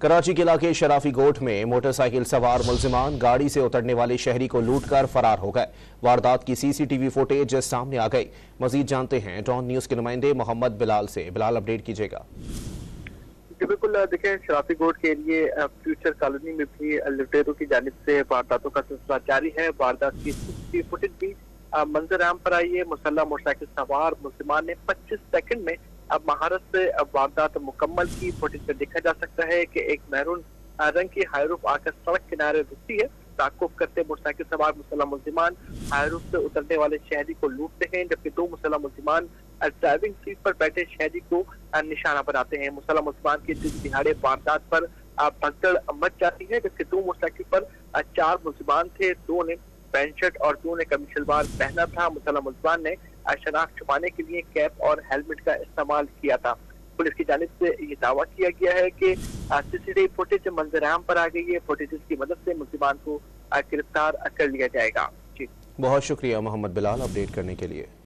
कराची के इलाके शराफी गोट में मोटरसाइकिल सवार मुलजिमान गाड़ी से उतरने वाले शहरी को लूटकर फरार हो गए। वारदात की सीसीटीवी फुटेज सामने आ गई। मजीद जानते हैं डॉन न्यूज के नुमाइंदे मोहम्मद बिलाल से। बिलाल, अपडेट कीजिएगा। बिल्कुल, देखें, शराफी गोट के लिए फ्यूचर कॉलोनी में भी लुटेरों की जानिब से वारदातों का सिलसिला जारी है। वारदात की सीसीटीवी फुटेज भी मंजर आम पर आई है। मुसल्लह मोटरसाइकिल सवार मुसलमान ने 25 सेकंड में महारत से वारदात मुकम्मल की। फुटेज में देखा जा सकता है कि एक मैरून रंग की हाईरूफ आकर सड़क किनारे रुकती है। ताकुब करते मोटरसाइकिल सवार मुसल्लह मुलजिमान हाईरूफ से उतरने वाले शहरी को लूटते हैं, जबकि दो मुसल्लह मुलजिमान ड्राइविंग सीट पर बैठे शहरी को निशाना बनाते हैं। मुसल्लह मुलजिमान की दिन दिहाड़े वारदात पर भगदड़ मच जाती है, जबकि दो मोटरसाइकिल पर 4 मुलजिमान थे। 2 ने पैंट शर्ट और 2 ने कमीज शलवार पहना था। मुसल्लह मुलजिमान ने शनाख्त छुपाने के लिए कैप और हेलमेट का इस्तेमाल किया था। पुलिस की जानिब से ये दावा किया गया है कि सीसीटीवी फुटेज मंजर आम पर आ गई है। फुटेज की मदद से मुलजिमान को गिरफ्तार कर लिया जाएगा। जी, बहुत शुक्रिया मोहम्मद बिलाल अपडेट करने के लिए।